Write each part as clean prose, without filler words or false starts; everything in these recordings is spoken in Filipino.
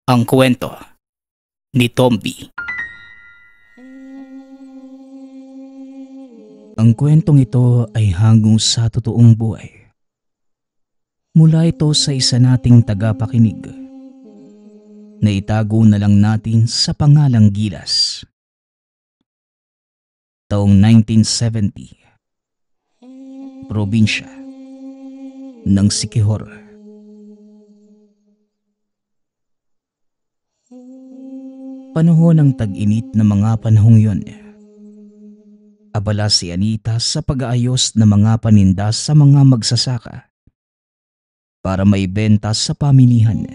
Ang kwento ni Tomby. Ang kwentong ito ay hanggang sa totoong buhay. Mula ito sa isa nating tagapakinig na itago na lang natin sa pangalang Gilas. Taong 1970, probinsya ng Siquijor. Panahon ng tag-init na mga panahong yon. Abala si Anita sa pag-aayos ng mga paninda sa mga magsasaka para maibenta sa pamilihan.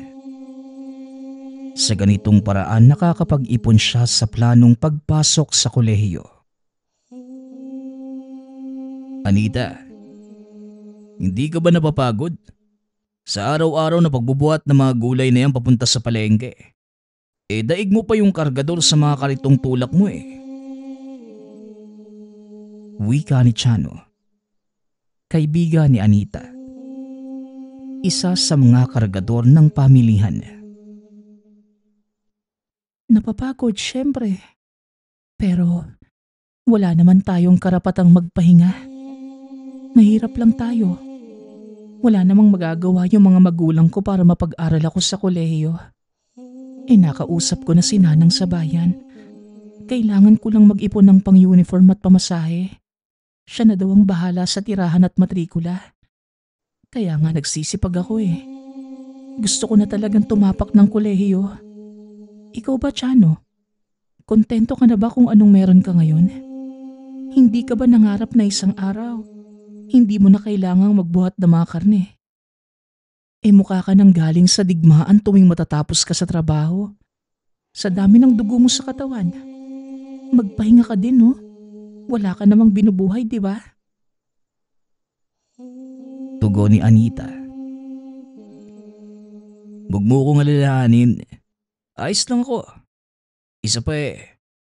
Sa ganitong paraan nakakapag-ipon siya sa planong pagpasok sa kolehiyo. Anita, hindi ka ba napapagod? Sa araw-araw na pagbubuhat ng mga gulay na yan papunta sa palengke. Daig mo pa yung kargador sa mga karitong tulak mo . Wika ni Chano, kaibigan ni Anita. Isa sa mga kargador ng pamilihan. Napapagod syempre. Pero wala naman tayong karapatang magpahinga. Mahirap lang tayo. Wala namang magagawa yung mga magulang ko para mapag-aral ako sa kolehiyo. Nakausap ko na si Nanang sa bayan. Kailangan ko lang mag-ipon ng pang-uniform at pamasahe. Siya na daw ang bahala sa tirahan at matrikula. Kaya nga nagsisipag ako . Gusto ko na talagang tumapak ng kolehiyo. Ikaw ba, Chano? Kontento ka na ba kung anong meron ka ngayon? Hindi ka ba nangarap na isang araw hindi mo na kailangang magbuhat ng mga karne? Mukha ka nang galing sa digmaan tuwing matatapos ka sa trabaho. Sa dami ng dugo mo sa katawan. Magpahinga ka din, no? Wala ka namang binubuhay, di ba? Tugon ni Anita. Huwag mo kong alalahanin. Ayos lang ako. Isa pa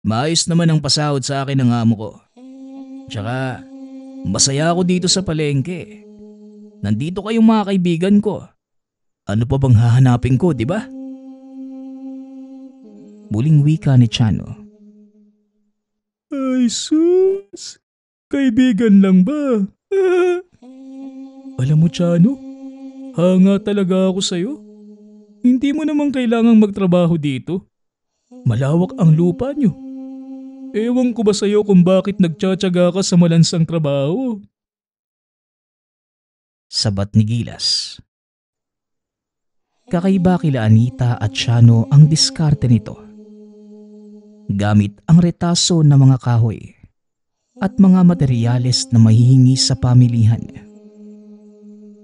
maayos naman ang pasahod sa akin ng amo ko. Tsaka, masaya ako dito sa palengke. Nandito kayong mga kaibigan ko. Ano pa bang hahanapin ko, di ba? Muling wika ni Chano. Ay sus, kaibigan lang ba? Alam mo, Chano, hanga talaga ako sa'yo. Hindi mo naman kailangang magtrabaho dito. Malawak ang lupa nyo. Ewan ko ba sa'yo kung bakit nagtsatsaga ka sa malansang trabaho? Sabat ni Gilas. Kakaiba kila Anita at Chano ang diskarte nito. Gamit ang retaso ng mga kahoy at mga materyales na mahihingi sa pamilihan.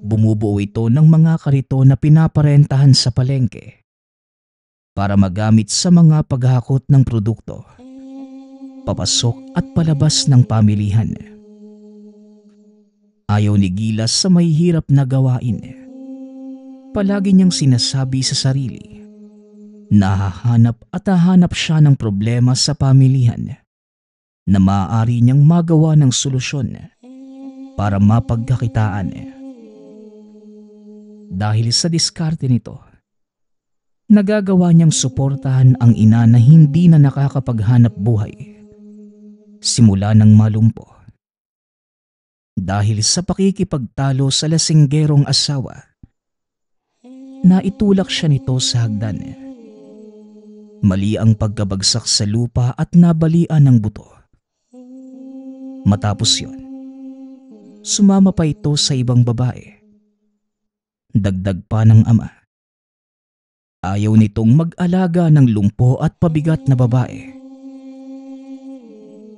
Bumubuo ito ng mga karito na pinaparentahan sa palengke para magamit sa mga paghakot ng produkto, papasok at palabas ng pamilihan. Ayaw ni Gilas sa mahihirap na gawain. Palagi niyang sinasabi sa sarili na hahanap siya ng problema sa pamilihan na maaari niyang magawa ng solusyon para mapagkakitaan. Dahil sa diskarte nito, nagagawa niyang suportahan ang ina na hindi na nakakapaghanap buhay simula ng malumpo. Dahil sa pakikipagtalo sa lasinggerong asawa, naitulak siya nito sa hagdan. Mali ang pagkabagsak sa lupa at nabalian ng buto. Matapos yon, sumama pa ito sa ibang babae. Dagdag pa ng ama. Ayaw nitong mag-alaga ng lumpo at pabigat na babae.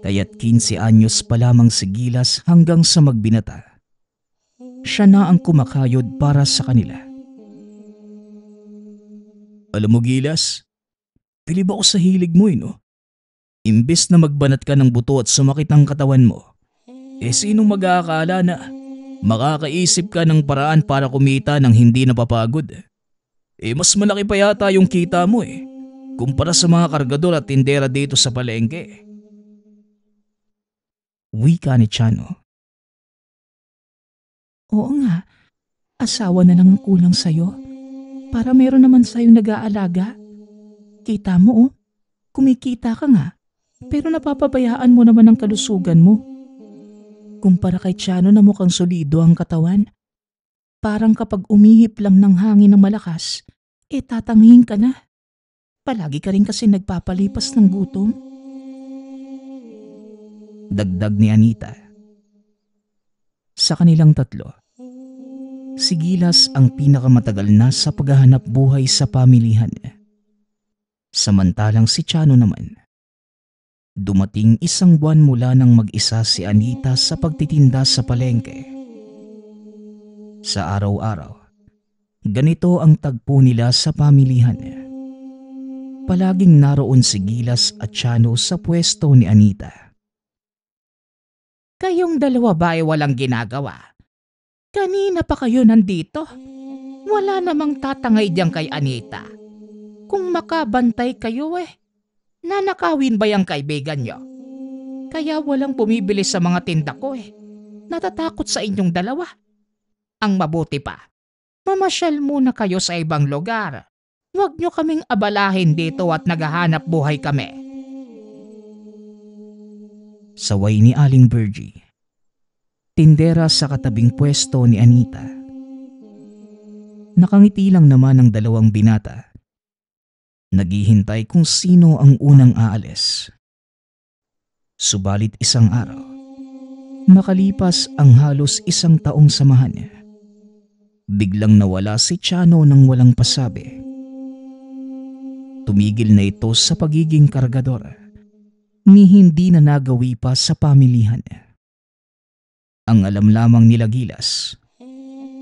Kaya't 15 anyos pa lamang si Gilas hanggang sa magbinata. Siya na ang kumakayod para sa kanila. Alam mo, Gilas, bilib ako sa hilig mo no? Imbes na magbanat ka ng buto at sumakit ang katawan mo, sinong mag-aakala na makakaisip ka ng paraan para kumita ng hindi napapagod? Mas malaki pa yata yung kita mo kumpara sa mga kargador at tindera dito sa palengke. Wika ni Chano. Oo nga, asawa na lang ang kulang sa'yo. Para meron naman sa'yo nag-aalaga. Kita mo oh, kumikita ka nga. Pero napapabayaan mo naman ang kalusugan mo. Kumpara kay Tiano na mukhang solido ang katawan. Parang kapag umihip lang ng hangin ng malakas, tatanghin ka na. Palagi ka rin kasi nagpapalipas ng gutom. Dagdag ni Anita. Sa kanilang tatlo, si Gilas ang pinakamatagal na sa paghahanap buhay sa pamilihan. Samantalang si Tiano naman, dumating 1 buwan mula nang mag-isa si Anita sa pagtitinda sa palengke. Sa araw-araw, ganito ang tagpo nila sa pamilihan. Palaging naroon si Gilas at Tiano sa pwesto ni Anita. Kayong dalawa ba ay walang ginagawa? Kanina pa kayo nandito. Wala namang tatangay diyan kay Anita. Kung makabantay kayo nanakawin ba yung kaibigan nyo? Kaya walang bumibili sa mga tinda ko Natatakot sa inyong dalawa. Ang mabuti pa, mamasyal muna kayo sa ibang lugar. Huwag nyo kaming abalahin dito at naghahanap buhay kami. Saway ni Aling Virgie, tindera sa katabing pwesto ni Anita. Nakangiti lang naman ang dalawang binata. Naghihintay kung sino ang unang aalis. Subalit isang araw, makalipas ang halos 1 taong samahan, biglang nawala si Tiano nang walang pasabi. Tumigil na ito sa pagiging kargador, ni hindi na nagawi pa sa pamilihan. Ang alam lamang nila Gilas,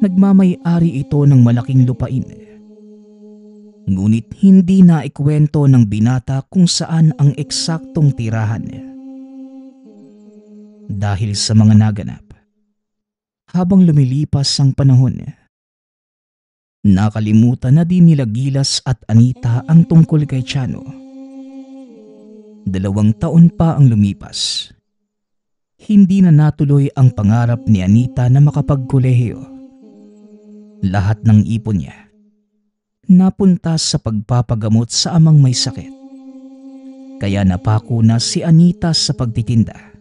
nagmamay-ari ito ng malaking lupain. Ngunit hindi na ikwento ng binata kung saan ang eksaktong tirahan. Dahil sa mga naganap, habang lumilipas ang panahon, nakalimutan na din nila Gilas at Anita ang tungkol kay Tiano. 2 taon pa ang lumipas. Hindi na natuloy ang pangarap ni Anita na makapagkolehiyo. Lahat ng ipon niya napunta sa pagpapagamot sa amang may sakit. Kaya napako na si Anita sa pagtitinda.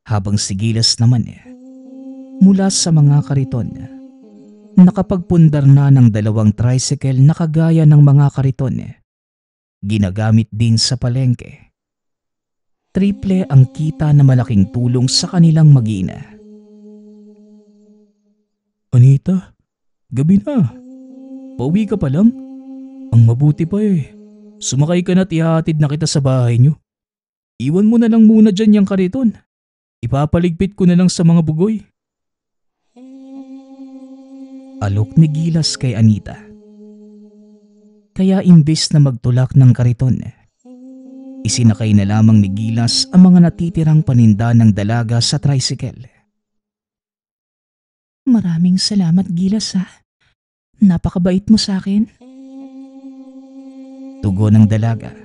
Habang si Gilas naman mula sa mga kariton, nakapagpundar na ng 2 tricycle na kagaya ng mga kariton. Ginagamit din sa palengke. Triple ang kita na malaking tulong sa kanilang mag-ina. Anita, gabi na. Pauwi ka pa lang? Ang mabuti pa sumakay ka na't ihahatid na kita sa bahay nyo. Iwan mo na lang muna dyan yung kariton. Ipapaligpit ko na lang sa mga bugoy. Alok ni Gilas kay Anita. Kaya imbes na magtulak ng kariton, isinakay na lamang ni Gilas ang mga natitirang paninda ng dalaga sa tricycle. Maraming salamat Gilas Napakabait mo sa akin. Tugon ng dalaga.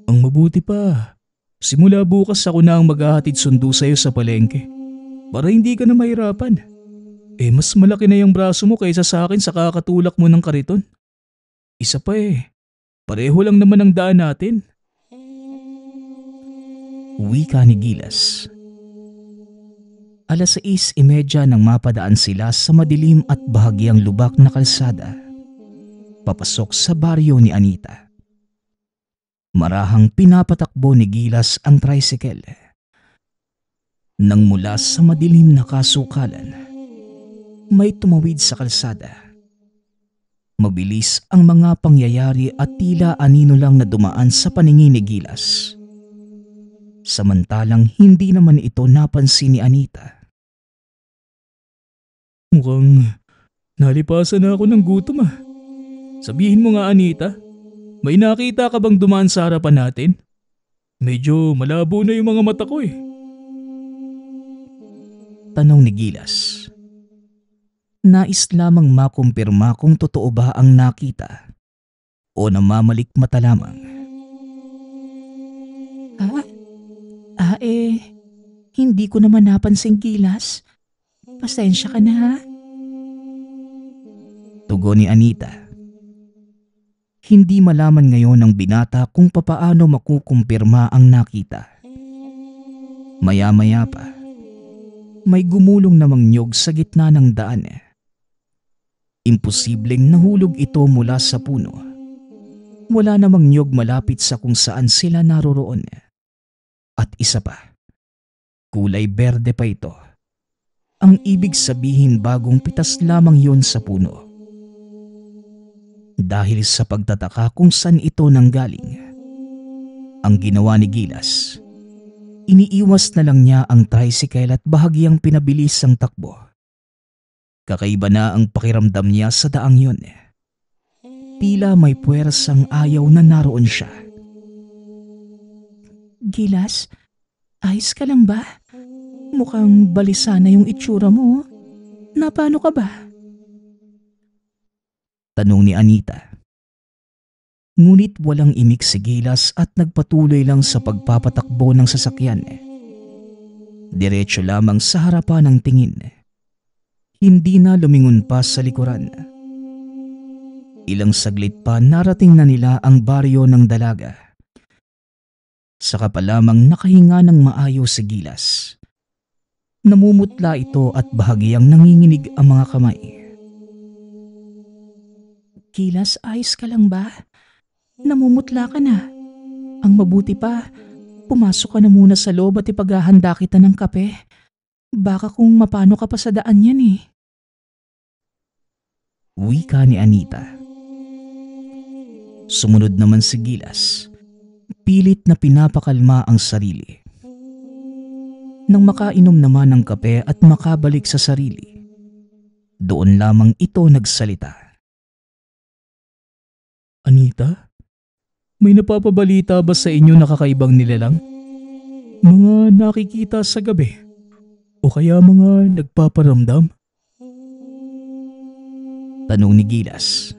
Ang mabuti pa. Simula bukas ako na ang maghahatid sundo sa'yo sa palengke. Para hindi ka na mahirapan. Mas malaki na yung braso mo kaysa sa akin sa kakatulak mo ng kariton. Isa pa pareho lang naman ang daan natin. Wika ni Gilas. 6:30 nang mapadaan sila sa madilim at bahagyang lubak na kalsada, papasok sa baryo ni Anita. Marahang pinapatakbo ni Gilas ang tricycle. Nang mula sa madilim na kasukalan, may tumawid sa kalsada. Mabilis ang mga pangyayari at tila anino lang na dumaan sa paningin ni Gilas. Samantalang hindi naman ito napansin ni Anita. Mukhang nalipasan na ako ng gutom Sabihin mo nga Anita, may nakita ka bang dumaan sa harapan natin? Medyo malabo na yung mga mata ko Tanong ni Gilas. Nais lamang makumpirma kung totoo ba ang nakita o namamalik mata lamang. Hindi ko naman napansin Gilas. Pasensya ka na Tugon ni Anita. Hindi malaman ngayon ng binata kung papaano makukumpirma ang nakita. Maya-maya pa, may gumulong namang niyog sa gitna ng daan. Imposibleng nahulog ito mula sa puno. Wala namang niyog malapit sa kung saan sila naroroon. At isa pa, kulay berde pa ito. Ang ibig sabihin bagong pitas lamang yon sa puno. Dahil sa pagtataka kung saan ito nanggaling, ang ginawa ni Gilas, iniiwas na lang niya ang tricycle at bahagyang pinabilis ang takbo. Kakaiba na ang pakiramdam niya sa daang yun. Tila may puwersang ayaw na naroon siya. Gilas, ayos ka lang ba? Mukhang balisa na yung itsura mo. Napano ka ba? Tanong ni Anita. Ngunit walang imik si Gilas at nagpatuloy lang sa pagpapatakbo ng sasakyan. Diretso lamang sa harapan ng tingin. Hindi na lumingon pa sa likuran. Ilang saglit pa narating na nila ang baryo ng Dalaga. Saka pa lamang nakahinga ng maayos si Gilas. Namumutla ito at bahagyang nanginginig ang mga kamay. Gilas, ayos ka lang ba? Namumutla ka na. Ang mabuti pa, pumasok ka na muna sa loob at ipaghahanda kita ng kape. Baka kung mapano ka pa sa daan yan eh. Wika ni Anita. Sumunod naman si Gilas. Pilit na pinapakalma ang sarili. Nang makainom naman ng kape at makabalik sa sarili, doon lamang ito nagsalita. Anita, may napapabalita ba sa inyo na kakaibang nilalang? Mga nakikita sa gabi? O kaya mga nagpaparamdam? Tanong ni Gilas.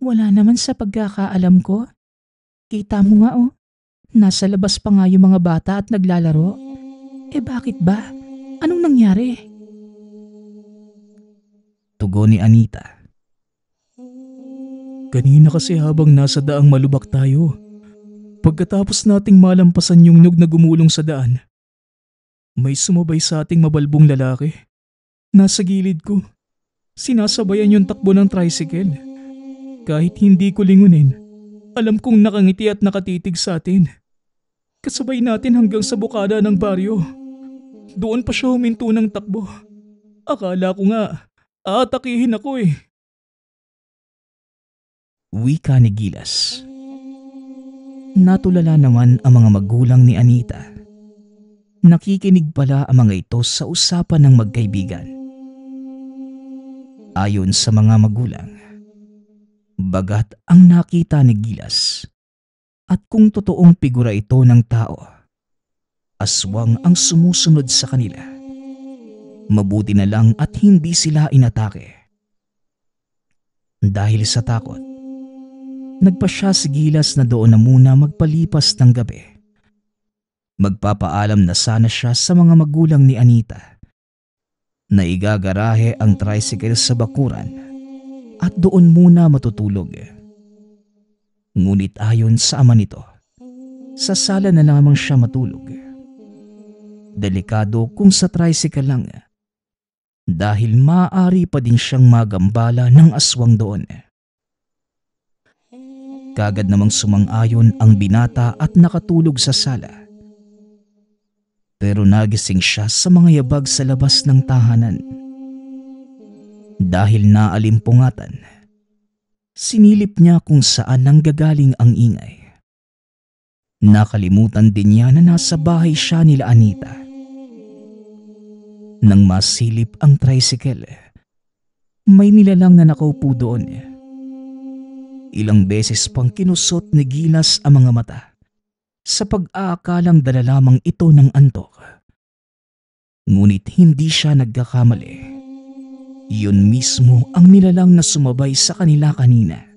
Wala naman sa pagkakaalam ko. Kita mo nga oh, nasa labas pa nga yung mga bata at naglalaro. Eh bakit ba? Anong nangyari? Tugon ni Anita. Kanina kasi habang nasa daang malubak tayo, pagkatapos nating malampasan yung nyug na gumulong sa daan, may sumabay sa ating mabalbong lalaki. Nasa gilid ko, sinasabayan yung takbo ng tricycle. Kahit hindi ko lingunin, alam kong nakangiti at nakatitig sa atin. Kasabay natin hanggang sa bukada ng baryo. Doon pa siya huminto ng takbo. Akala ko nga, aatakihin ako eh. Wika ni Gilas. Natulala naman ang mga magulang ni Anita. Nakikinig pala ang mga ito sa usapan ng magkaibigan. Ayon sa mga magulang, bagat ang nakita ni Gilas at kung totoong figura ito ng tao, aswang ang sumusunod sa kanila. Mabuti na lang at hindi sila inatake. Dahil sa takot, nagpasya si Gilas na doon na muna magpalipas ng gabi. Magpapaalam na sana siya sa mga magulang ni Anita na igagarahe ang tricycle sa bakuran at doon muna matutulog. Ngunit ayon sa ama nito, sa sala na lamang siya matulog. Delikado kung sa tricycle lang dahil maaari pa din siyang magambala ng aswang doon. Kagad namang sumang-ayon ang binata at nakatulog sa sala. Pero nagising siya sa mga yabag sa labas ng tahanan. Dahil naalimpungatan, sinilip niya kung saan nanggagaling ang ingay. Nakalimutan din niya na nasa bahay siya nila Anita. Nang masilip ang tricycle, may nilalang na nakaupo doon. Ilang beses pang kinusot ni Gilas ang mga mata sa pag-aakalang dala lamang ito ng antok. Ngunit hindi siya nagkakamali. Yun mismo ang nilalang na sumabay sa kanila kanina.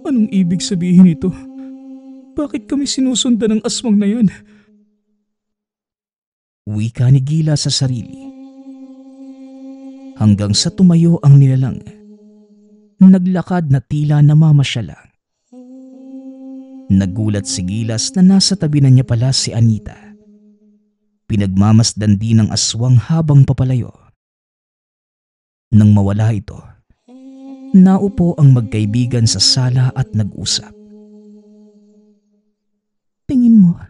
Anong ibig sabihin ito? Bakit kami sinusundan ng aswang na yan? Wika ni Gilas sa sarili. hanggang sa tumayo ang nilalang. Naglakad na tila namamasyala. Nagulat si Gilas na nasa tabi na niya pala si Anita. Pinagmamasdan din ng aswang habang papalayo. Nang mawala ito, naupo ang magkaibigan sa sala at nag-usap. Tingin mo,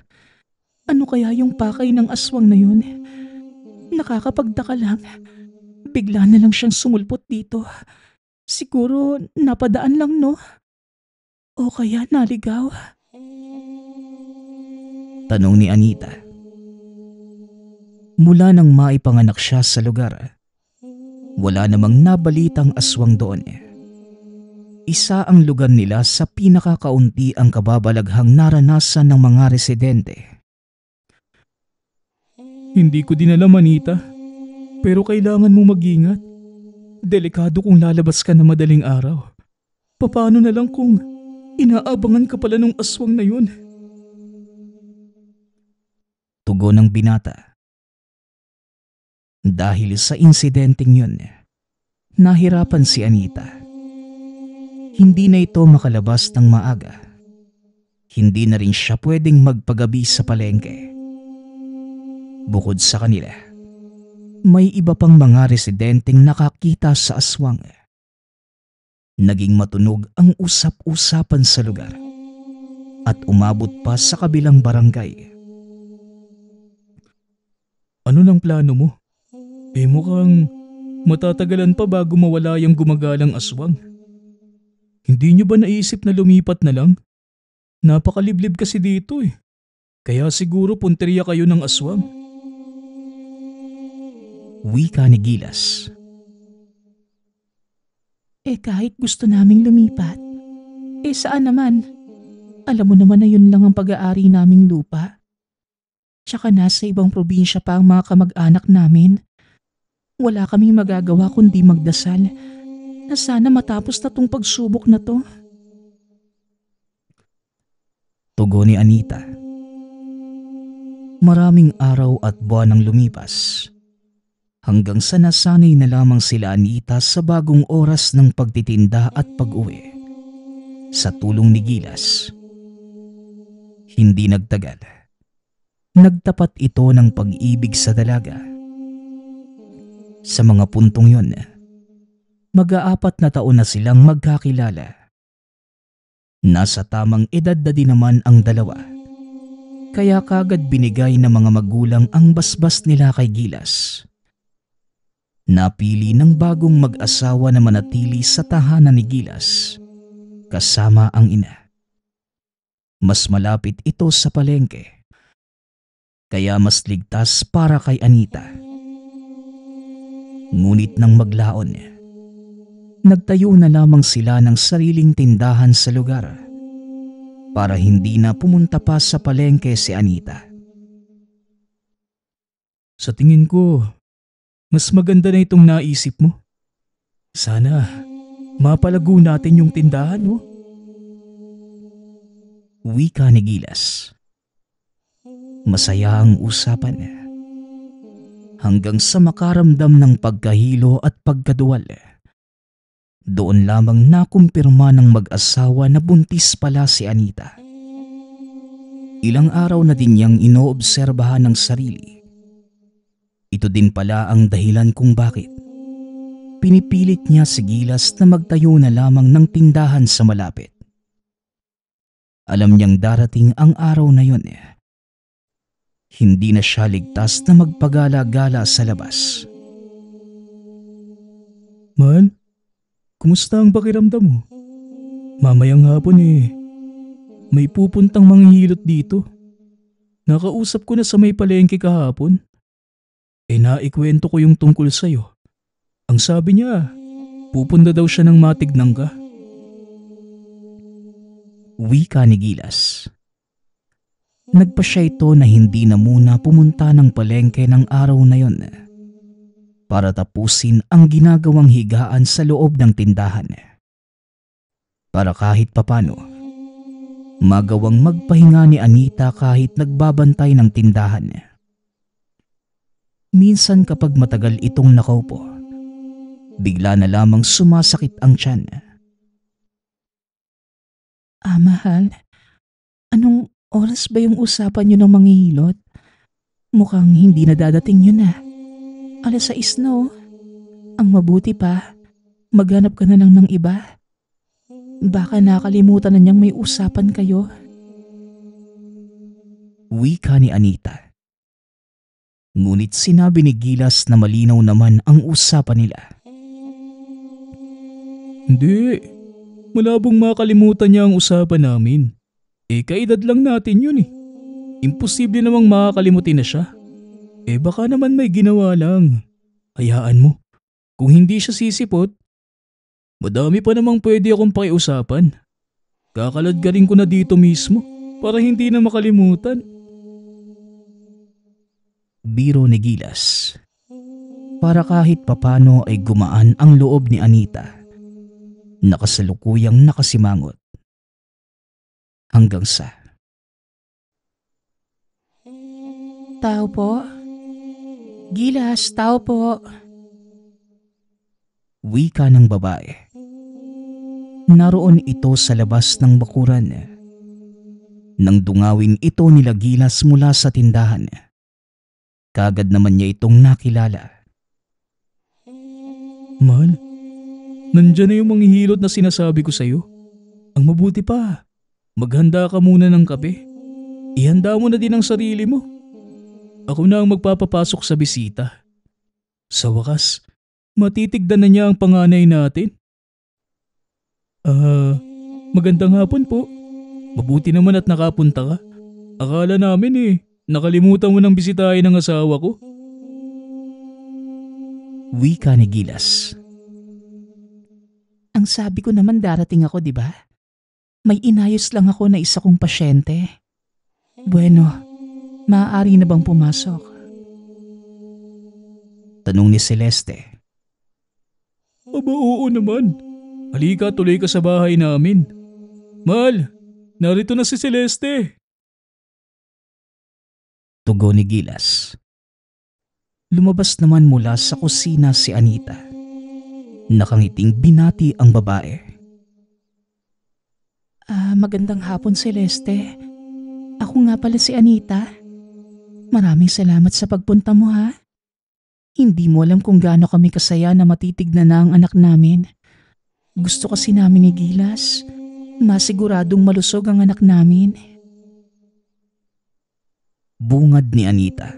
ano kaya yung pakay ng aswang na yun? Nakakapagtaka lang. Bigla na lang siyang sumulpot dito. Siguro napadaan lang, no? O kaya naligaw? Tanong ni Anita. Mula nang maipanganak siya sa lugar, wala namang nabalitang aswang doon. Isa ang lugar nila sa pinakakaunti ang kababalaghang naranasan ng mga residente. Hindi ko din alam, Anita. Pero kailangan mo mag-ingat. Delikado kung lalabas ka na madaling araw. Paano na lang kung inaabangan ka pala ng aswang na yun? Tugon ng binata. Dahil sa insidenteng yun, nahirapan si Anita. Hindi na ito makalabas ng maaga. Hindi na rin siya pwedeng magpagabi sa palengke. Bukod sa kanila, may iba pang mga residenteng nakakita sa aswang. Naging matunog ang usap-usapan sa lugar at umabot pa sa kabilang barangay. Ano nang plano mo? Mukhang matatagalan pa bago mawala yung gumagalang aswang. Hindi niyo ba naisip na lumipat na lang? Napakaliblib kasi dito eh. Kaya siguro punteriya kayo ng aswang. Wika ni Gilas. Kahit gusto naming lumipat, saan naman? Alam mo naman na yun lang ang pag-aari naming lupa. Tsaka nasa ibang probinsya pa ang mga kamag-anak namin. Wala kaming magagawa kundi magdasal na sana matapos na tong pagsubok na to. Tugon ni Anita. Maraming araw at buwan ang lumipas hanggang sa nasanay na lamang sila Anita sa bagong oras ng pagtitinda at pag-uwi. Sa tulong ni Gilas. Hindi nagtagal. Nagtapat ito ng pag-ibig sa dalaga. Sa mga puntong yun, mag-aapat na taon na silang magkakilala. Nasa tamang edad na din naman ang dalawa. Kaya kagad binigay ng mga magulang ang basbas nila kay Gilas. Napili ng bagong mag-asawa na manatili sa tahanan ni Gilas, kasama ang ina. Mas malapit ito sa palengke, kaya mas ligtas para kay Anita. Ngunit nang maglaon, nagtayo na lamang sila ng sariling tindahan sa lugar para hindi na pumunta pa sa palengke si Anita. Sa tingin ko, mas maganda na itong naisip mo. Sana mapalago natin yung tindahan mo. Wika ni Gilas. Masaya ang usapan. Hanggang sa makaramdam ng pagkahilo at pagkaduwal. Doon lamang nakumpirma ng mag-asawa na buntis pala si Anita. Ilang araw na din niyang inoobserbahan ng sarili. Ito din pala ang dahilan kung bakit pinipilit niya si Gilas na magtayo na lamang ng tindahan sa malapit. Alam niyang darating ang araw na yon. Hindi na siya ligtas na magpagala-gala sa labas. Mahal, kumusta ang pakiramdam mo? Mamayang hapon may pupuntang manghihilot dito. Nakausap ko na sa may palengke kahapon. Naikwento ko yung tungkol sa'yo. Ang sabi niya, pupunta daw siya ng matignan ka. Wika ni Gilas. Nagpa siya ito na hindi na muna pumunta ng palengke ng araw na yon para tapusin ang ginagawang higaan sa loob ng tindahan. Para kahit papano, magawang magpahinga ni Anita kahit nagbabantay ng tindahan. Minsan kapag matagal itong nakaupo, Bigla na lamang sumasakit ang tiyan. Mahal, anong oras ba yung usapan niyo ng manghihilot? Mukhang hindi na dadating yun 6:00 na oh. Ang mabuti pa, maghanap ka na lang ng iba. Baka nakalimutan na niyang may usapan kayo. Wika ni Anita. Ngunit sinabi ni Gilas na malinaw naman ang usapan nila. Hindi. Malabong makalimutan niya ang usapan namin. Kaedad lang natin yun eh. Imposible namang makakalimutin na siya. Baka naman may ginawa lang. Hayaan mo. Kung hindi siya sisipot, madami pa namang pwede akong pakiusapan. Kakaladgarin ko na dito mismo para hindi na makalimutan. Biro ni Gilas. Para kahit papano ay gumaan ang loob ni Anita. Nakasalukuyang nakasimangot. Hanggang sa Tao po? Gilas, tao po. wika ng babae. Naroon ito sa labas ng bakuran. Nang dungawin ito nila Gilas mula sa tindahan, kagad naman niya itong nakilala. Mahal, nandyan na yung manghihilot na sinasabi ko sa'yo. Ang mabuti pa, maghanda ka muna ng kape. Ihanda mo na din ang sarili mo. Ako na ang magpapapasok sa bisita. Sa wakas, matitigdan na niya ang panganay natin. Magandang hapon po. Mabuti naman at nakapunta ka. Akala namin nakalimutan mo nang bisitahin ang asawa ko. Wika ni Gilas. Ang sabi ko naman darating ako, di ba? May inayos lang ako na isa kong pasyente. Bueno, maaari na bang pumasok? Tanong ni Celeste. Aba oo naman. Halika tuloy ka sa bahay namin. Mahal, narito na si Celeste. Tugon ni Gilas. Lumabas naman mula sa kusina si Anita. Nakangiting binati ang babae. Magandang hapon, Celeste. Ako nga pala si Anita. Maraming salamat sa pagpunta mo ha. Hindi mo alam kung gaano kami kasaya na matitignan na ang anak namin. Gusto kasi namin ni Gilas, masiguradong malusog ang anak namin. Bungad ni Anita.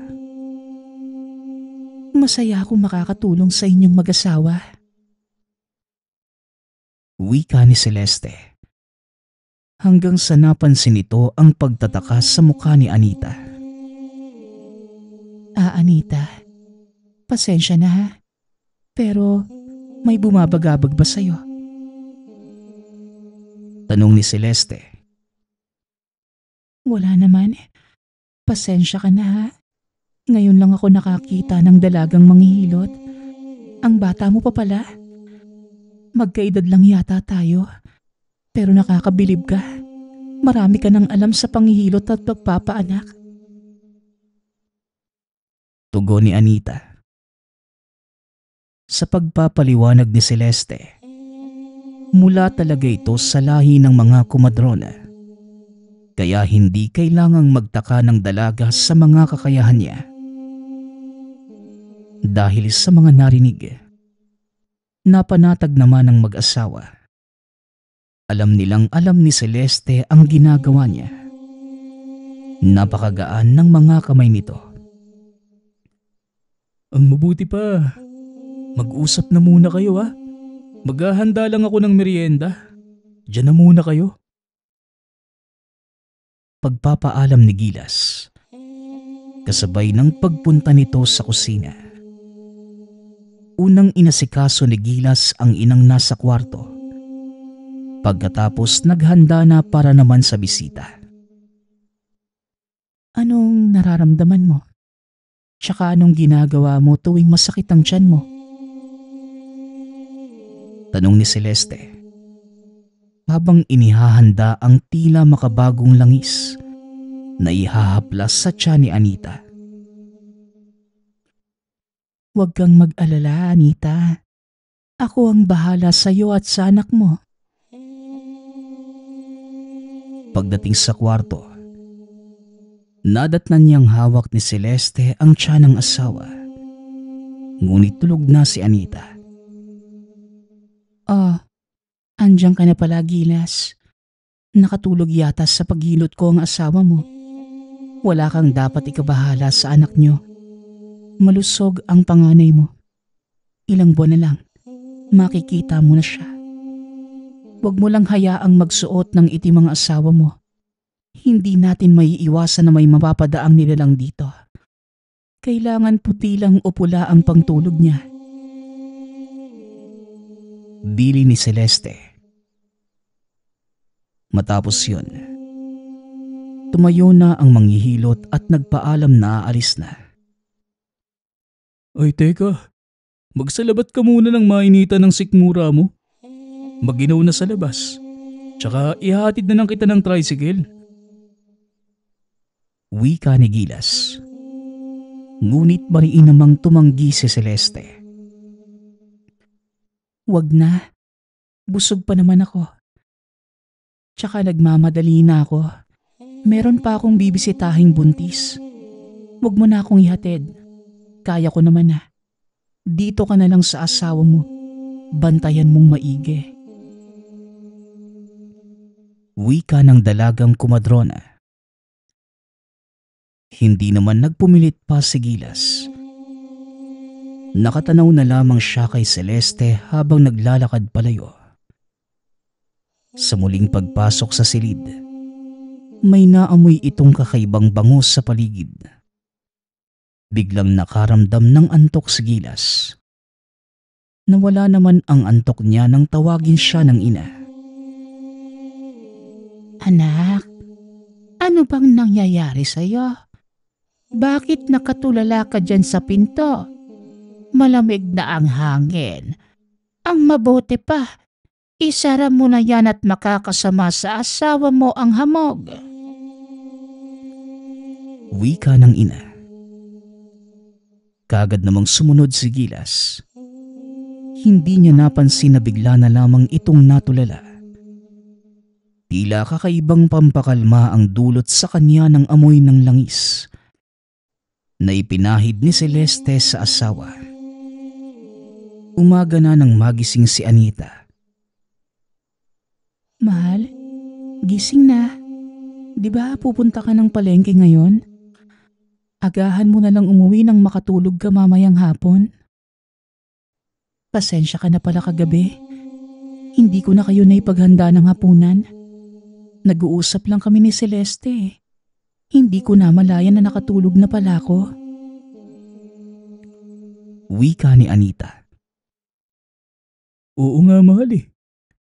Masaya akong makakatulong sa inyong mag-asawa. Wika ni Celeste. Hanggang sa napansin nito ang pagtataka sa mukha ni Anita. Anita, pasensya na ha. Pero may bumabagabag ba sa'yo? Tanong ni Celeste. Wala naman. Pasensya ka na ha. Ngayon lang ako nakakita ng dalagang manghihilot. Ang bata mo pa pala. Magkaedad lang yata tayo. Pero nakakabilib ka. Marami ka nang alam sa panghihilot at pagpapaanak. Tugon ni Anita. Sa pagpapaliwanag ni Celeste, mula talaga ito sa lahi ng mga kumadrona. Kaya hindi kailangang magtaka ng dalaga sa mga kakayahan niya. Dahil sa mga narinig, napanatag naman ng mag-asawa. Alam nilang alam ni Celeste ang ginagawa niya. Napakagaan ng mga kamay nito. Ang mabuti pa, mag-usap na muna kayo ha. Maghahanda lang ako ng merienda. Diyan na muna kayo. Pagpapaalam ni Gilas, kasabay ng pagpunta nito sa kusina. Unang inasikaso ni Gilas ang inang nasa kwarto. Pagkatapos naghanda na para naman sa bisita. Anong nararamdaman mo? Tsaka anong ginagawa mo tuwing masakit ang tiyan mo? Tanong ni Celeste. Habang inihahanda ang tila makabagong langis na ihahaplas sa tiyan ni Anita. Huwag kang mag-alala, Anita. Ako ang bahala sa iyo at sa anak mo. Pagdating sa kwarto, nadatnan niyang hawak ni Celeste ang tiyan ng asawa. Ngunit tulog na si Anita. Andiyan ka na pala, Gilas. Nakatulog yata sa paghilot ko ang asawa mo. Wala kang dapat ikabahala sa anak niyo. Malusog ang panganay mo. Ilang buwan na lang, makikita mo na siya. Huwag mo lang hayaang magsuot ng itim ang asawa mo. Hindi natin maiiwasan na may mapapadaang nilalang dito. Kailangan puti lang o pula ang pangtulog niya. Bili ni Celeste. Matapos yun, tumayo na ang manghihilot at nagpaalam na aalis na. Ay teka, magsalabat ka muna ng mainitan ng sikmura mo. Maginaw na sa labas. Tsaka ihatid na lang kita ng tricycle. Wika ni Gilas. Ngunit mariin namang tumanggi si Celeste. Wag na. Busog pa naman ako. Tsaka nagmamadali na ako. Meron pa akong bibisitahing buntis. Wag mo na akong ihatid. Kaya ko naman na. Dito ka na lang sa asawa mo. Bantayan mong maigi. Wika ng dalagang kumadrona. Hindi naman nagpumilit pa si Gilas. Nakatanaw na lamang siya kay Celeste habang naglalakad palayo. Sa muling pagpasok sa silid, may naamoy itong kakaibang bangus sa paligid. Biglang nakaramdam ng antok si Gilas. Nawala naman ang antok niya nang tawagin siya ng ina. Anak, ano bang nangyayari sa'yo? Bakit nakatulala ka dyan sa pinto? Malamig na ang hangin. Ang mabuti pa, isara mo na yan at makakasama sa asawa mo ang hamog. Wika ng ina. Kaagad namang sumunod si Gilas. Hindi niya napansin na bigla na lamang itong natulala. Tila kakaibang pampakalma ang dulot sa kanya ng amoy ng langis na ipinahid ni Celeste sa asawa. Umaga na nang magising si Anita. Mahal, gising na. Di ba pupunta ka ng palengke ngayon? Agahan mo na lang umuwi nang makatulog ka mamayang hapon. Pasensya ka na pala kagabi. Hindi ko na kayo naipaghanda ng hapunan. Nag-uusap lang kami ni Celeste. Hindi ko na malayan na nakatulog na pala ako. Wika ni Anita. Oo nga mahal eh.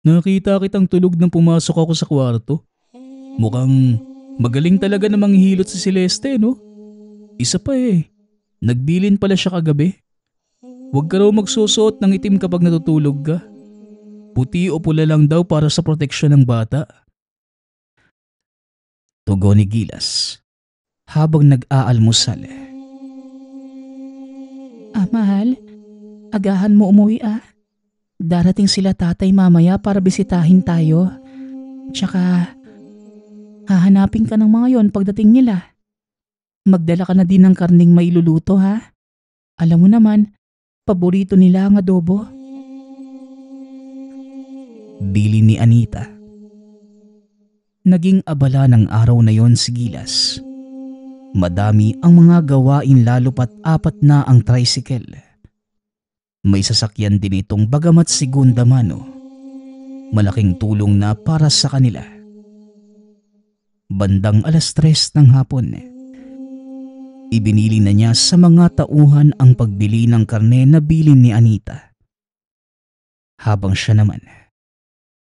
Nakita kitang tulog nang pumasok ako sa kwarto. Mukhang magaling talaga na manghihilot si Celeste, no? Isa pa eh. Nagbilin pala siya kagabi. Huwag ka raw magsusuot ng itim kapag natutulog ka. Puti o pula lang daw para sa proteksyon ng bata. Tugon ni Gilas habang nag-aalmusal. Mahal, agahan mo umuwi ah. Darating sila tatay mamaya para bisitahin tayo. Tsaka, hahanapin ka ng mga yon pagdating nila. Magdala ka na din ng karning mailuluto ha. Alam mo naman, paborito nila ang adobo. Bili ni Anita. Naging abala ng araw na yon si Gilas. Madami ang mga gawain lalo pat 4 na ang tricycle. May sasakyan din itong bagamat segunda mano. Malaking tulong na para sa kanila. Bandang 3:00 ng hapon, ibinili na niya sa mga tauhan ang pagbili ng karne na bilin ni Anita. Habang siya naman,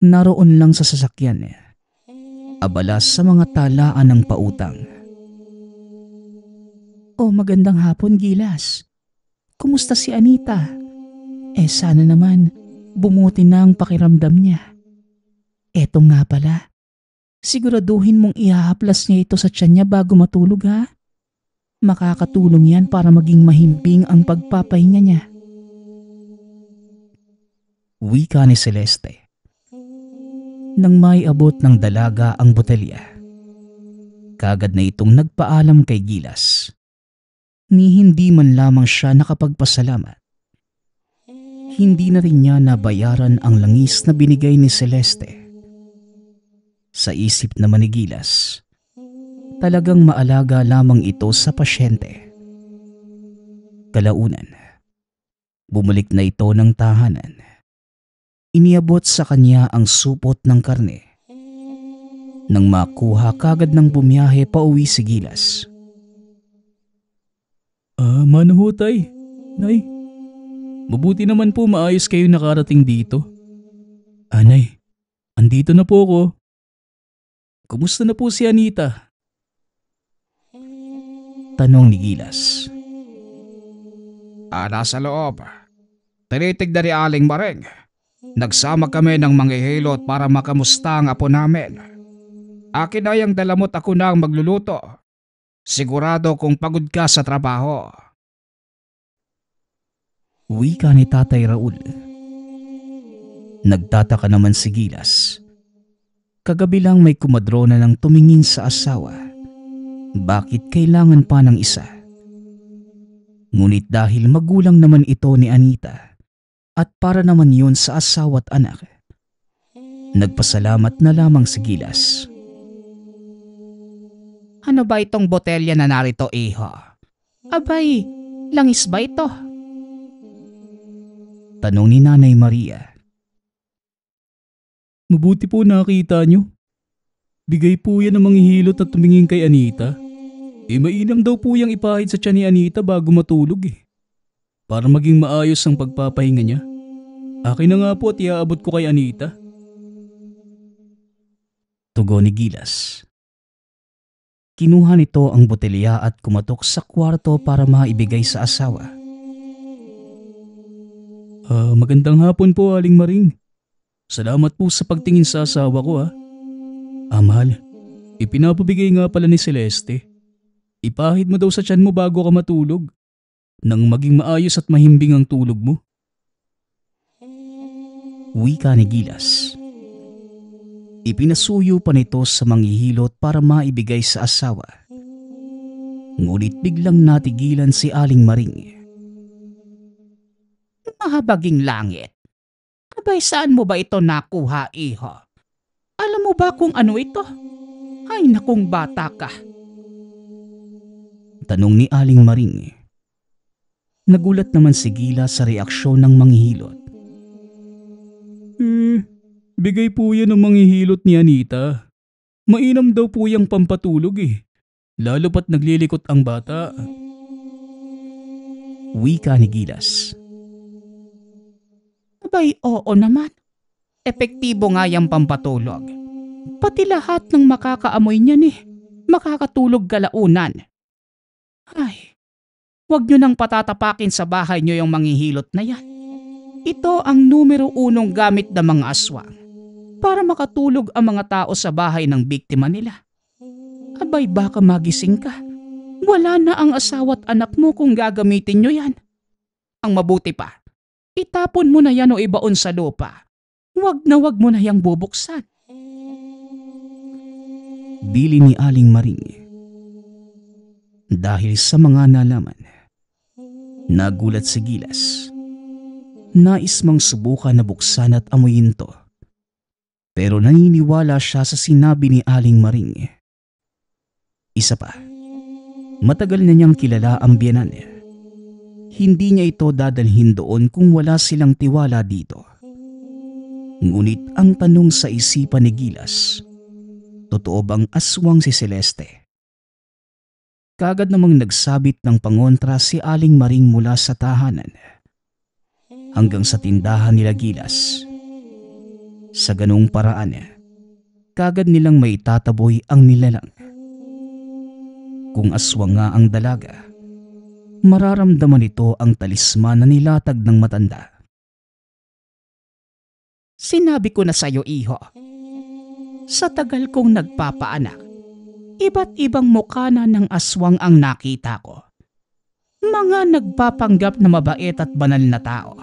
naroon lang sa sasakyan, abala sa mga talaan ng pautang. Magandang hapon, Gilas. Kumusta si Anita? Sana naman bumuti na ang pakiramdam niya. Eto nga pala, siguraduhin mong ihahaplas niya ito sa tiyan niya bago matulog ha. Makakatulong yan para maging mahimbing ang pagpapahinga niya. Wika ni Celeste. Nang may abot ng dalaga ang botelya, kagad na itong nagpaalam kay Gilas. Ni hindi man lamang siya nakapagpasalamat. Hindi na rin niya nabayaran ang langis na binigay ni Celeste. Sa isip naman ni Gilas, talagang maalaga lamang ito sa pasyente. Kalaunan, bumalik na ito ng tahanan. Iniabot sa kanya ang supot ng karne. Nang makuha, kagad ng bumiyahe pa uwi si Gilas. Manaho tay, Nay. Mabuti naman po maayos kayo nakarating dito. Nay, andito na po ako. Kumusta na po si Anita? Tanong ni Gilas. Nasa loob. Tinitig na ni Aling Maring. Nagsama kami ng manghihilot para makamusta ang apo namin. Akin ay ang dalamot, ako na ang magluluto. Sigurado kung pagod ka sa trabaho. Wika ni Tatay Raul. Nagtataka naman si Gilas. Kagabi lang may kumadrona ng tumingin sa asawa. Bakit kailangan pa ng isa? Ngunit dahil magulang naman ito ni Anita at para naman yun sa asawa at anak, nagpasalamat na lamang si Gilas. Ano ba itong botelya na narito, iho? Abay, langis ba ito? Tanong ni Nanay Maria. Mabuti po nakita nyo. Bigay po yan ng manghihilot at tumingin kay Anita. Mainam daw po yung ipahid sa tiyan ni Anita bago matulog para maging maayos ang pagpapahinga niya. Akin na nga po at iaabot ko kay Anita. Tugon ni Gilas. Kinuha nito ang botelya at kumatok sa kwarto para maibigay sa asawa. Magandang hapon po, Aling Maring. Salamat po sa pagtingin sa asawa ko Mahal, ipinapabigay nga pala ni Celeste. Ipahid mo daw sa tiyan mo bago ka matulog, nang maging maayos at mahimbing ang tulog mo. Wika ni Gilas. Ipinasuyo pa nito sa manghihilot para maibigay sa asawa. Ngunit biglang natigilan si Aling Maring. Mahabaging langit. Abay, saan mo ba ito nakuha, iho? Alam mo ba kung ano ito? Ay nakong bata ka. Tanong ni Aling Maring. Nagulat naman si Gila sa reaksyon ng manghihilot. Bigay po yan ng manghihilot ni Anita. Mainam daw po yung pampatulog lalo pat naglilikot ang bata. Wika ni Gilas. Abay, oo naman. Epektibo nga yung pampatulog. Pati lahat ng makakaamoy niyan makakatulog kalaunan. Ay, wag nyo nang patatapakin sa bahay nyo yung manghihilot na yan. Ito ang numero 1 gamit ng mga aswang para makatulog ang mga tao sa bahay ng biktima nila. Abay, baka magising ka. Wala na ang asawa't anak mo kung gagamitin nyo yan. Ang mabuti pa, itapon mo na yan o ibaon sa lupa. Wag mo na yang bubuksan. Bili ni Aling Maring. Dahil sa mga nalaman, nagulat si Gilas. Nais mang subukan na buksan at amuyin to. Pero naniniwala siya sa sinabi ni Aling Maring. Isa pa, matagal na niyang kilala ang biyenan. Hindi niya ito dadalhin doon kung wala silang tiwala dito. Ngunit ang tanong sa isipan ni Gilas, totoo bang aswang si Celeste? Kagad namang nagsabit ng pangontra si Aling Maring mula sa tahanan hanggang sa tindahan nila Gilas. Sa ganung paraan, kagad nilang may tataboy ang nilalang. Kung aswang nga ang dalaga, mararamdaman ito ang talisman na nilatag ng matanda. Sinabi ko na sa'yo, iho. Sa tagal kong nagpapaanak, iba't ibang mukha na ng aswang ang nakita ko. Mga nagpapanggap na mabait at banal na tao.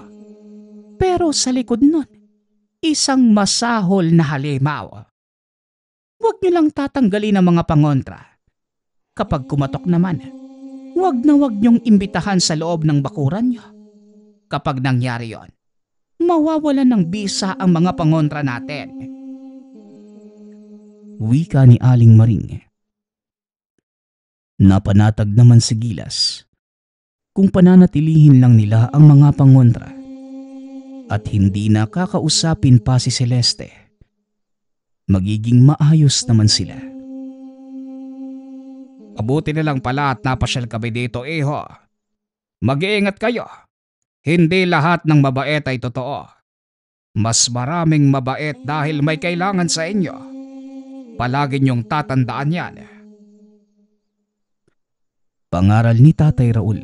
Pero sa likod nun, isang masahol na halimaw. Huwag niyo lang tatanggalin ang mga pangontra. Kapag kumatok naman, huwag na huwag niyong imbitahan sa loob ng bakuran niyo. Kapag nangyari yon, mawawalan ng bisa ang mga pangontra natin. Wika ni Aling Maring. Napanatag naman si Gilas. Kung pananatilihin lang nila ang mga pangontra at hindi na kakausapin pa si Celeste, magiging maayos naman sila. Mabuti na lang pala at napasyal kami dito, iho. Mag-iingat kayo. Hindi lahat ng mabait ay totoo. Mas maraming mabait dahil may kailangan sa inyo. Palagi niyong tatandaan yan. Pangaral ni Tatay Raul.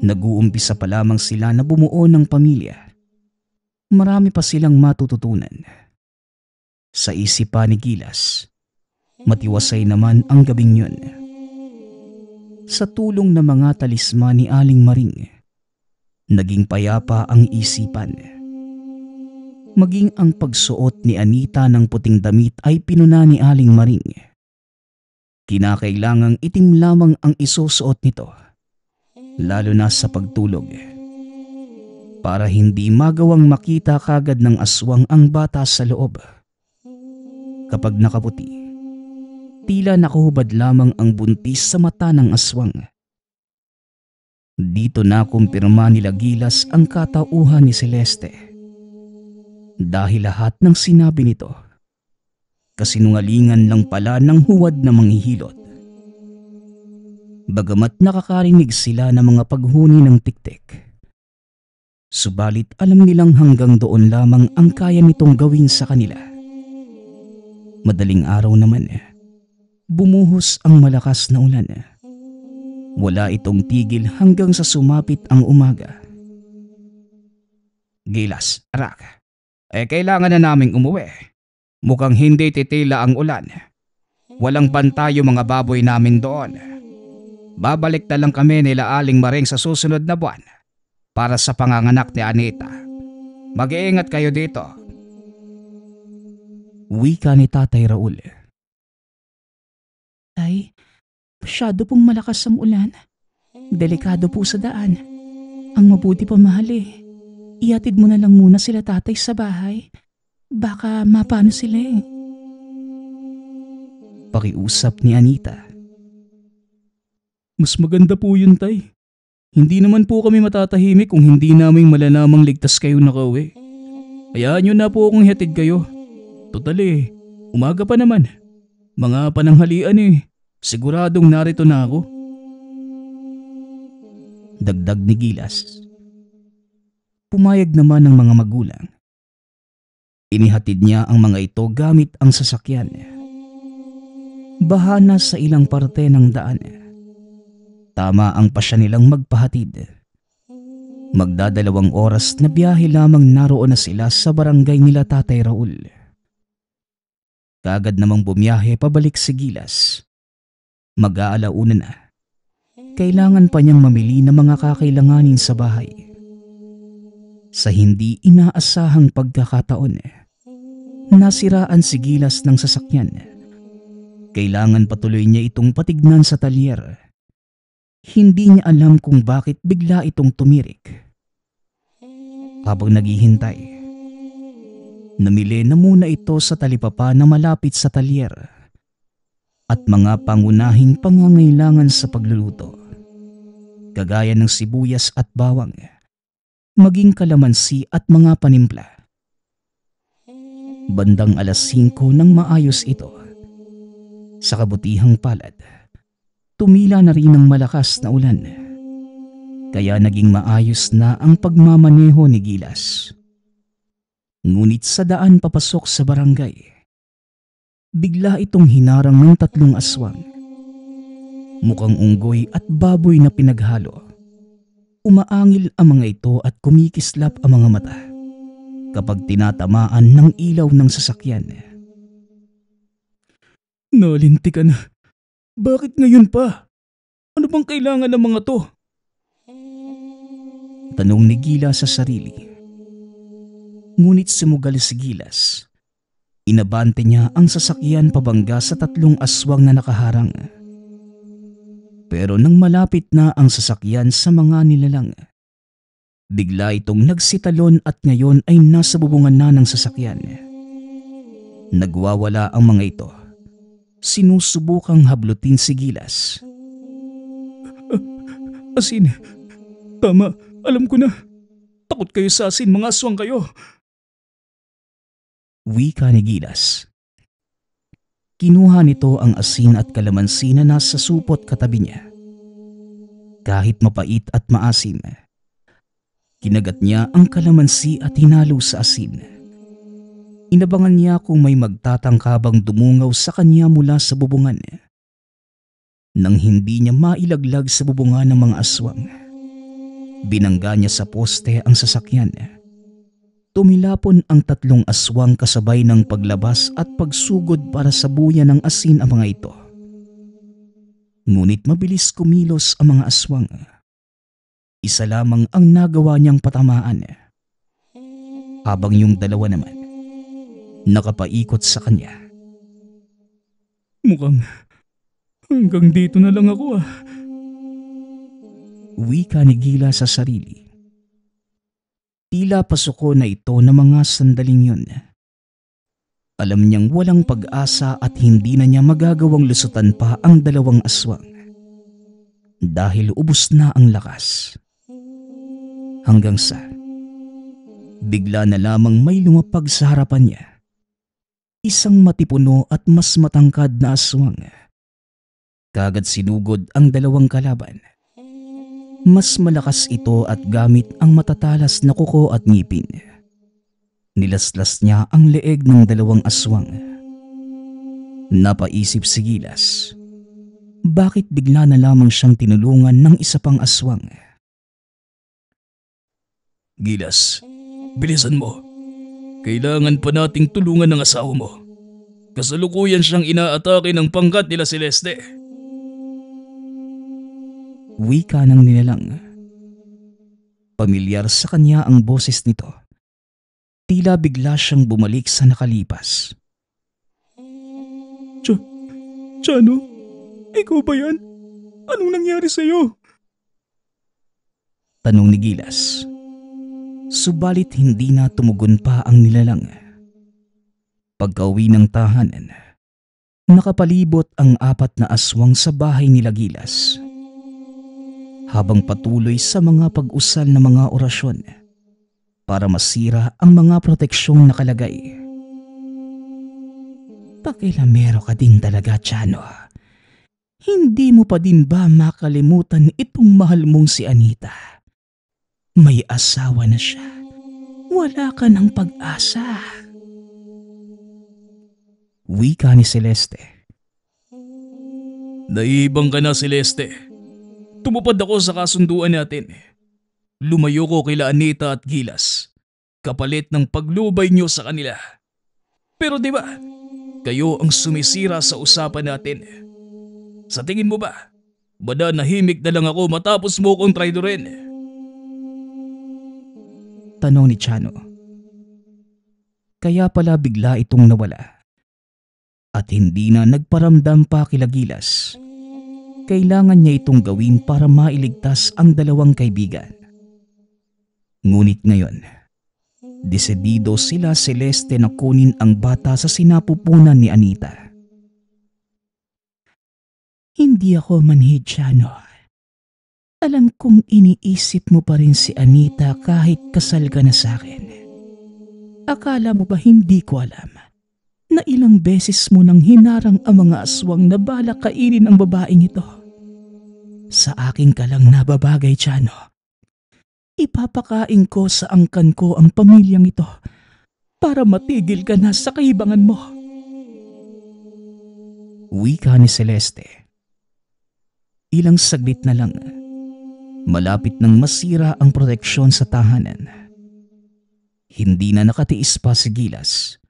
Nag-uumpisa pa lamang sila na bumuo ng pamilya. Marami pa silang matututunan. Sa isipan ni Gilas, matiwasay naman ang gabing yun. Sa tulong ng mga talisman ni Aling Maring, naging payapa ang isipan. Maging ang pagsuot ni Anita ng puting damit ay pinuna ni Aling Maring. Kinakailangang itim lamang ang isusuot nito, lalo na sa pagtulog, para hindi magawang makita kagad ng aswang ang bata sa loob. Kapag nakaputi, tila nakuhubad lamang ang buntis sa mata ng aswang. Dito na kumpirma nila Gilas ang katauhan ni Celeste. Dahil lahat ng sinabi nito, kasinungalingan lang pala ng huwad na manghihilot. Bagamat nakakarinig sila ng mga paghuni ng tiktik, subalit alam nilang hanggang doon lamang ang kaya nitong gawin sa kanila. Madaling araw naman, bumuhos ang malakas na ulan. Wala itong tigil hanggang sa sumapit ang umaga. Gilas, arak. Kailangan na naming umuwi. Mukhang hindi titila ang ulan. Walang bantay yung mga baboy namin doon. Babalik na lang kami nila Aling Maring sa susunod na buwan para sa panganganak ni Anita. Mag-iingat kayo dito. Wika ni Tatay Raul. Tay, masyado pong malakas ang ulan. Delikado po sa daan. Ang mabuti pa, mahal, ihatid mo na lang muna sila tatay sa bahay. Baka mapano sila eh. Pakiusap ni Anita. Mas maganda po yun, Tay. Hindi naman po kami matatahimik kung hindi naming malalamang ligtas kayo nakauwi. Hayaan nyo na po akong ihatid kayo. Total umaga pa naman. Mga pananghalian siguradong narito na ako. Dagdag ni Gilas. Pumayag naman ng mga magulang. Inihatid niya ang mga ito gamit ang sasakyan. Bahana sa ilang parte ng daan. Tama ang pasya nilang magpahatid. Magdadalawang oras na biyahe lamang naroon na sila sa barangay nila Tatay Raul. Kagad namang bumiyahe pabalik si Gilas. Mag-aalauna na. Kailangan pa niyang mamili ng mga kakailanganin sa bahay. Sa hindi inaasahang pagkakataon, nasiraan si Gilas ng sasakyan. Kailangan patuloy niya itong patignan sa talyer. Hindi niya alam kung bakit bigla itong tumirik. Habang naghihintay, namili na muna ito sa talipapa na malapit sa talyer at mga pangunahing pangangailangan sa pagluluto, kagaya ng sibuyas at bawang, maging kalamansi at mga panimpla. Bandang 5:00 nang maayos ito. Sa kabutihang palad, tumila na rin ng malakas na ulan. Kaya naging maayos na ang pagmamaneho ni Gilas. Ngunit sa daan papasok sa barangay, bigla itong hinarang ng 3 aswang. Mukhang unggoy at baboy na pinaghalo. Umaangil ang mga ito at kumikislap ang mga mata kapag tinatamaan ng ilaw ng sasakyan. Nalinti ka na. Bakit ngayon pa? Ano bang kailangan ng mga to? Tanong ni Gilas sa sarili. Ngunit sumugal si Gilas. Inabante niya ang sasakyan pabangga sa 3 aswang na nakaharang. Pero nang malapit na ang sasakyan sa mga nilalang, bigla itong nagsitalon at ngayon ay nasa bubungan na ng sasakyan. Nagwawala ang mga ito. Sinusubukang hablutin si Gilas. Asin, tama, alam ko na. Takot kayo sa asin, mga aswang kayo. Wika ni Gilas. Kinuha nito ang asin at kalamansi na nasa supot katabi niya. Kahit mapait at maasim, kinagat niya ang kalamansi at hinalo sa asin. Inabangan niya kung may magtatangkabang dumungaw sa kanya mula sa bubungan. Nang hindi niya mailaglag sa bubungan ng mga aswang, binangga niya sa poste ang sasakyan. Tumilapon ang 3 aswang kasabay ng paglabas at pagsugod para sabuyan ng asin ang mga ito. Ngunit mabilis kumilos ang mga aswang. Isa lamang ang nagawa niyang patamaan, habang yung 2 naman nakapaikot sa kanya. Mukhang hanggang dito na lang ako ah. Wika ni Gilas sa sarili. Tila pasuko na ito ng mga sandaling yun. Alam niyang walang pag-asa at hindi na niya magagawang lusutan pa ang 2 aswang dahil ubos na ang lakas. Hanggang sa bigla na lamang may lumapag sa harapan niya. Isang matipuno at mas matangkad na aswang. Kagad sinugod ang 2 kalaban. Mas malakas ito at gamit ang matatalas na kuko at ngipin. Nilaslas niya ang leeg ng 2 aswang. Napaisip si Gilas. Bakit bigla na lamang siyang tinulungan ng isa pang aswang? Gilas, bilisan mo. Kailangan pa nating tulungan ng asawa mo. Kasalukuyan siyang inaatake ng pangkat nila Celeste. Wika ng nilalang. Pamilyar sa kanya ang boses nito. Tila bigla siyang bumalik sa nakalipas. Chano, ikaw ba yan? Anong nangyari sa'yo? Tanong ni Gilas. Subalit hindi na tumugon pa ang nilalang. Pagkauwi ng tahanan, nakapalibot ang 4 na aswang sa bahay nila Gilas. Habang patuloy sa mga pag-usal ng mga orasyon para masira ang mga proteksyong nakalagay. Pakilamero ka din talaga, Chano. Hindi mo pa din ba makalimutan itong mahal mong si Anita? May asawa na siya. Wala ka ng pag-asa. Wika ni Celeste. Naibang ka na, Celeste. Tumupad ako sa kasunduan natin. Lumayo ko kila Anita at Gilas, kapalit ng paglubay niyo sa kanila. Pero di ba, kayo ang sumisira sa usapan natin. Sa tingin mo ba, nahimik na lang ako matapos mo kong traidorin? Tanong ni Chano. Kaya pala bigla itong nawala. At hindi na nagparamdam pa kila Gilas. Kailangan niya itong gawin para mailigtas ang 2 kaibigan. Ngunit ngayon, desidido sila Celeste na kunin ang bata sa sinapupunan ni Anita. Hindi ako manhid, Chano. Alam kong iniisip mo pa rin si Anita kahit kasal ka na sa akin. Akala mo ba hindi ko alam na ilang beses mo nang hinarang ang mga aswang na balak kainin ang babaeng ito? Sa akin ka lang nababagay, Chano. Ipapakain ko sa angkan ko ang pamilyang ito para matigil ka na sa kaibangan mo. Wika ni Celeste. Ilang saglit na lang, malapit nang masira ang proteksyon sa tahanan. Hindi na nakatiis pa si Gilas.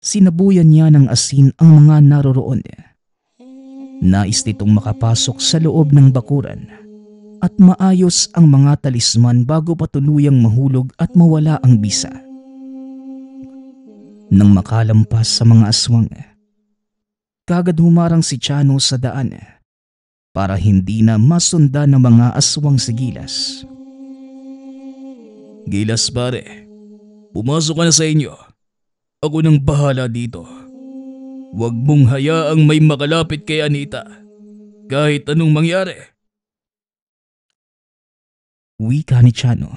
Sinabuyan niya ng asin ang mga naroroon. Nais nitong makapasok sa loob ng bakuran at maayos ang mga talisman bago pa tuluyang mahulog at mawala ang bisa. Nang makalampas sa mga aswang, kagad humarang si Chano sa daan para hindi na masundan ng mga aswang si Gilas. Gilas pare, pumasok ka na sa inyo. Ako nang bahala dito. Huwag mong hayaang may makalapit kay Anita. Kahit anong mangyari. Wika ni Chano.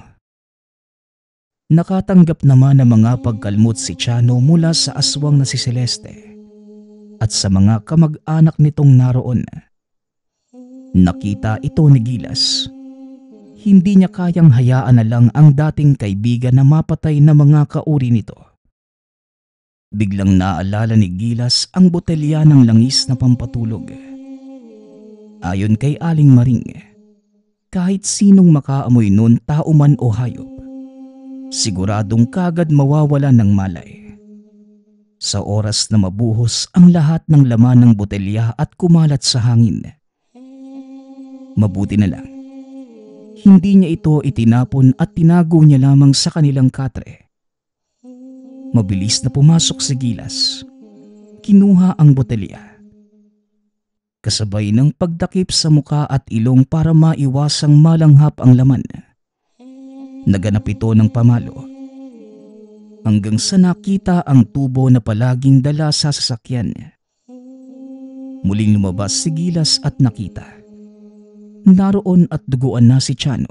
Nakatanggap naman ng mga pagkalmot si Chano mula sa aswang na si Celeste at sa mga kamag-anak nitong naroon. Nakita ito ni Gilas. Hindi niya kayang hayaan na lang ang dating kaibigan na mapatay na mga kauri nito. Biglang naalala ni Gilas ang botelya ng langis na pampatulog. Ayon kay Aling Maring, kahit sinong makaamoy nun, tao man o hayop, siguradong kagad mawawala ng malay. Sa oras na mabuhos ang lahat ng laman ng botelya at kumalat sa hangin. Mabuti na lang, hindi niya ito itinapon at tinago niya lamang sa kanilang katre. Mabilis na pumasok si Gilas. Kinuha ang botelya. Kasabay ng pagtakip sa muka at ilong para maiwasang malanghap ang laman. Naganap ito ng pamalo. Hanggang sa nakita ang tubo na palaging dala sa sasakyan. Muling lumabas si Gilas at nakita. Naroon at duguan na si Chano.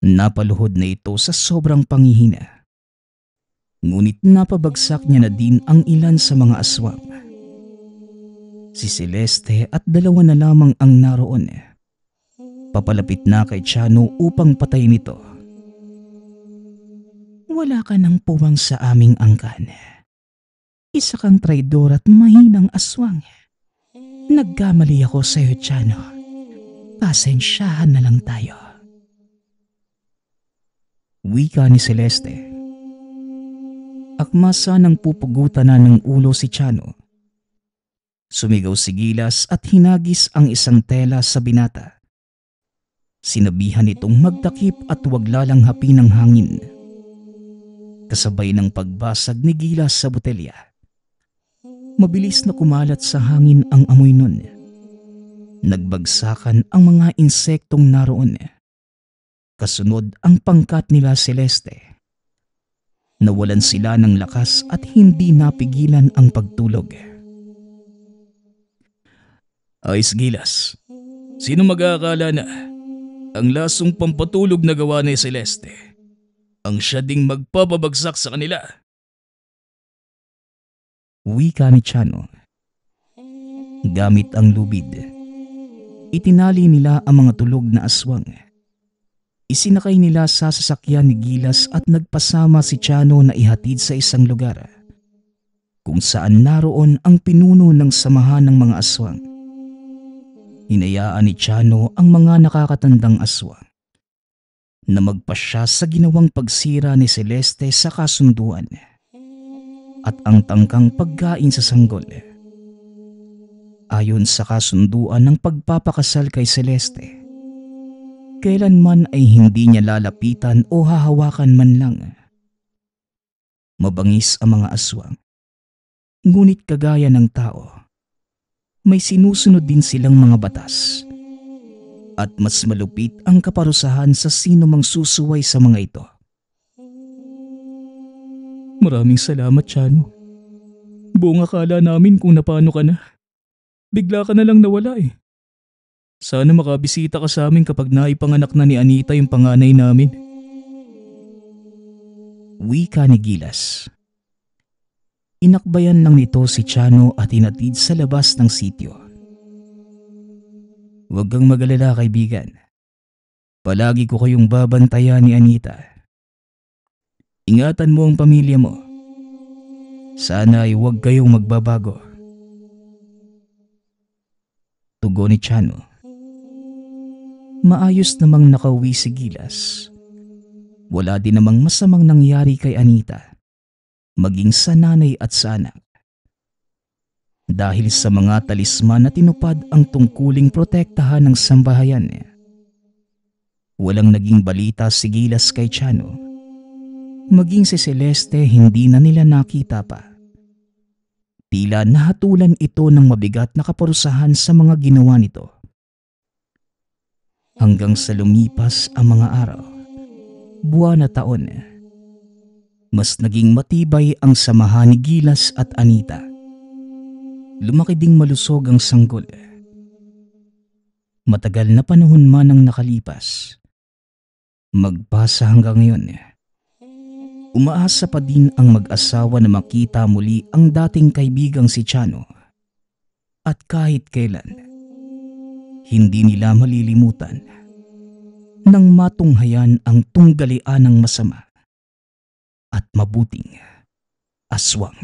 Napaluhod na ito sa sobrang panghihina. Ngunit napabagsak niya na din ang ilan sa mga aswang. Si Celeste at dalawa na lamang ang naroon. Papalapit na kay Chano upang patayin ito. Wala ka ng puwang sa aming angkan. Isa kang traidor at mahinang aswang. Nagkamali ako sa iyo, Chano. Pasensyahan na lang tayo. Wika ni Celeste. Akmasa nang pupugutan na ng ulo si Chano. Sumigaw si Gilas at hinagis ang isang tela sa binata. Sinabihan itong magtakip at huwag lalanghapin ng hangin. Kasabay ng pagbasag ni Gilas sa botelya. Mabilis na kumalat sa hangin ang amoy nun. Nagbagsakan ang mga insektong naroon. Kasunod ang pangkat nila Celeste. Nawalan sila ng lakas at hindi napigilan ang pagtulog. Ayos Gilas, sino mag-aakala na ang lasong pampatulog na gawa ni Celeste ang siya ding magpapabagsak sa kanila? Wika ni Chano. Gamit ang lubid, itinali nila ang mga tulog na aswang. Isinakay nila sa sasakyan ni Gilas at nagpasama si Chano na ihatid sa isang lugar kung saan naroon ang pinuno ng samahan ng mga aswang. Hinayaan ni Chano ang mga nakakatandang aswang na magpasya sa ginawang pagsira ni Celeste sa kasunduan at ang tangkang pagkain sa sanggol. Ayon sa kasunduan ng pagpapakasal kay Celeste, kailanman ay hindi niya lalapitan o hahawakan man lang. Mabangis ang mga aswang, ngunit kagaya ng tao, may sinusunod din silang mga batas. At mas malupit ang kaparusahan sa sino mang susuway sa mga ito. Maraming salamat, Chano. Buong akala namin kung napano ka na. Bigla ka na lang nawala eh. Sana makabisita ka sa amin kapag naipanganak na ni Anita yung panganay namin. Wika ni Gilas. Inakbayan lang nito si Chano at hinatid sa labas ng sityo. Huwag kang mag-alala, kaibigan. Palagi ko kayong babantayan ni Anita. Ingatan mo ang pamilya mo. Sana ay huwag kayong magbabago. Tugon ni Chano. Maayos namang nakauwi si Gilas. Wala din namang masamang nangyari kay Anita, maging sa nanay at sa anak. Dahil sa mga talisman na tinupad ang tungkuling protektahan ng sambahayan, Walang naging balita si Gilas kay Chano. Maging si Celeste hindi na nila nakita pa. Tila nahatulan ito ng mabigat na kaparusahan sa mga ginawa nito. Hanggang sa lumipas ang mga araw, buwan at taon, mas naging matibay ang samahan ni Gilas at Anita. Lumaki ding malusog ang sanggol. Matagal na panahon man ang nakalipas. Magpasa hanggang ngayon. Umaasa pa din ang mag-asawa na makita muli ang dating kaibigang si Chano. At kahit kailan, hindi nila malilimutan nang matunghayan ang tunggalian ng masama at mabuting aswang.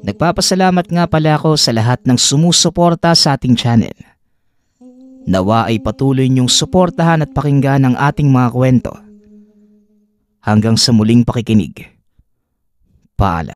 Nagpapasalamat nga pala ako sa lahat ng sumusuporta sa ating channel. Nawa ay patuloy niyong suportahan at pakinggan ang ating mga kwento. Hanggang sa muling pakikinig. Paalam.